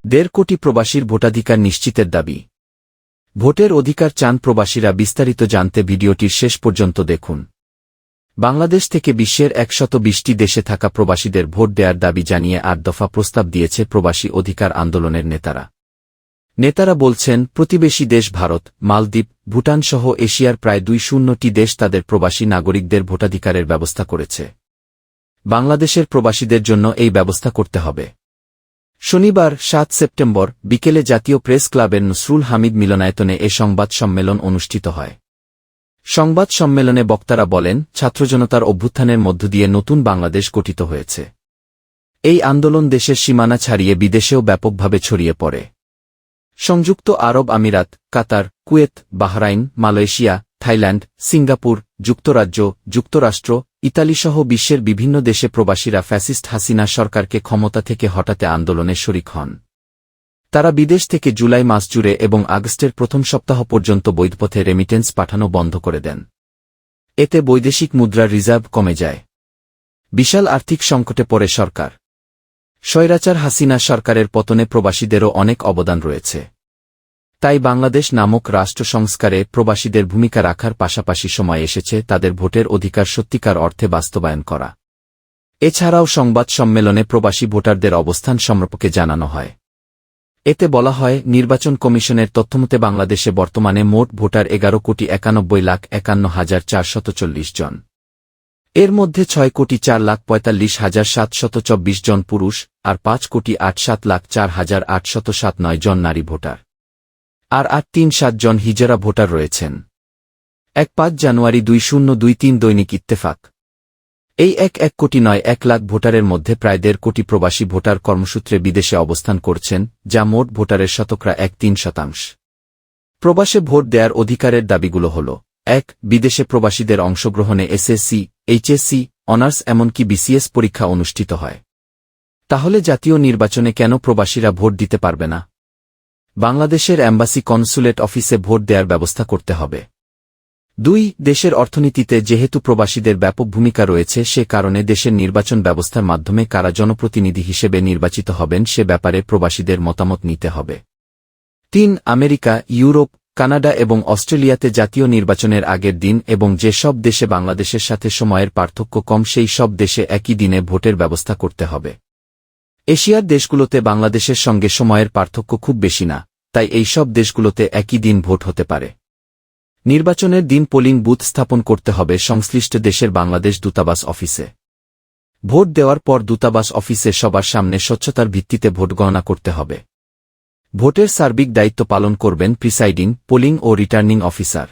1.5 কোটি প্রবাসীর ভোটাধিকার নিশ্চিতের দাবি। ভোটের অধিকার চান প্রবাসীরা। বিস্তারিত জানতে ভিডিওটির শেষ পর্যন্ত দেখুন। বাংলাদেশ থেকে বিশ্বের 120টি দেশে থাকা প্রবাসীদের ভোট দেওয়ার দাবি জানিয়ে 8 দফা প্রস্তাব দিয়েছে প্রবাসী অধিকার আন্দোলনের নেতারা বলছেন, প্রতিবেশী দেশ ভারত, মালদ্বীপ, ভুটান সহ এশিয়ার প্রায় 200টি দেশ তাদের প্রবাসী নাগরিকদের ভোটাধিকারের ব্যবস্থা করেছে। বাংলাদেশের প্রবাসীদের জন্য এই ব্যবস্থা করতে হবে। শনিবার 7 সেপ্টেম্বর বিকেলে জাতীয় প্রেস ক্লাবের নসরুল হামিদ মিলনায়তনে এ সংবাদ সম্মেলন অনুষ্ঠিত হয়। সংবাদ সম্মেলনে বক্তারা বলেন, ছাত্রজনতার অভ্যুত্থানের মধ্য দিয়ে নতুন বাংলাদেশ গঠিত হয়েছে। এই আন্দোলন দেশের সীমানা ছাড়িয়ে বিদেশেও ব্যাপকভাবে ছড়িয়ে পড়ে। সংযুক্ত আরব আমিরাত, Qatar, Kuwait, Bahrain, Malaysia, Thailand, Singapore, যুক্তরাজ্য, যুক্তরাষ্ট্র, ইতালিসহ বিশ্বের বিভিন্ন দেশে প্রবাসীরা ফ্যাসিস্ট হাসিনা সরকারকে ক্ষমতা থেকে হটাতে আন্দোলনে শরিক হন। তারা বিদেশ থেকে জুলাই মাস জুড়ে এবং আগস্টের প্রথম সপ্তাহ পর্যন্ত বৈধপথে রেমিটেন্স পাঠানো বন্ধ করে দেন। এতে বৈদেশিক মুদ্রার রিজার্ভ কমে যায়। বিশাল আর্থিক সংকটে পড়ে সরকার। স্বৈরাচার হাসিনা সরকারের পতনে প্রবাসীদেরও অনেক অবদান রয়েছে। তাই বাংলাদেশ নামক রাষ্ট্র সংস্কারে প্রবাসীদের ভূমিকা রাখার পাশাপাশি সময় এসেছে তাদের ভোটের অধিকার সত্যিকার অর্থে বাস্তবায়ন করা। এছাড়াও সংবাদ সম্মেলনে প্রবাসী ভোটারদের অবস্থান সম্পর্কে জানানো হয়। এতে বলা হয়, নির্বাচন কমিশনের তথ্যমতে বাংলাদেশে বর্তমানে মোট ভোটার 11,91,51,440 জন। এর মধ্যে 6,04,45,724 জন পুরুষ আর 5,87,04,879 জন নারী ভোটার। আর 837 জন হিজরা ভোটার রয়েছেন। 5 জানুয়ারি 2023 দৈনিক ইত্তেফাক। এই 1 কোটি নয় 1 লাখ ভোটারের মধ্যে প্রায় 1.5 কোটি প্রবাসী ভোটার কর্মসূত্রে বিদেশে অবস্থান করছেন, যা মোট ভোটারের 3%। প্রবাসে ভোট দেওয়ার অধিকারের দাবিগুলো হল: 1. বিদেশে প্রবাসীদের অংশগ্রহণে এসএসসি, এইচএসসি, অনার্স এমনকি বিসিএস পরীক্ষা অনুষ্ঠিত হয়। তাহলে জাতীয় নির্বাচনে কেন প্রবাসীরা ভোট দিতে পারবে না? বাংলাদেশের অ্যাম্বাসি কনসুলেট অফিসে ভোট দেওয়ার ব্যবস্থা করতে হবে। 2. দেশের অর্থনীতিতে যেহেতু প্রবাসীদের ব্যাপক ভূমিকা রয়েছে, সে কারণে দেশের নির্বাচন ব্যবস্থার মাধ্যমে কারা জনপ্রতিনিধি হিসেবে নির্বাচিত হবেন সে ব্যাপারে প্রবাসীদের মতামত নিতে হবে। 3. আমেরিকা, ইউরোপ, কানাডা এবং অস্ট্রেলিয়াতে জাতীয় নির্বাচনের আগের দিন এবং যে সব দেশে বাংলাদেশের সাথে সময়ের পার্থক্য কম সেই সব দেশে একই দিনে ভোটের ব্যবস্থা করতে হবে। এশিয়ার দেশগুলোতে বাংলাদেশের সঙ্গে সময়ের পার্থক্য খুব বেশি না, তাই এই সব দেশগুলোতে একই দিন ভোট হতে পারে। নির্বাচনের দিন পোলিং বুথ স্থাপন করতে হবে সংশ্লিষ্ট দেশের বাংলাদেশ দূতাবাস অফিসে। ভোট দেওয়ার পর দূতাবাস অফিসে সবার সামনে স্বচ্ছতার ভিত্তিতে ভোট গণনা করতে হবে। ভোটের সার্বিক দায়িত্ব পালন করবেন প্রিসাইডিং, পোলিং ও রিটার্নিং অফিসার।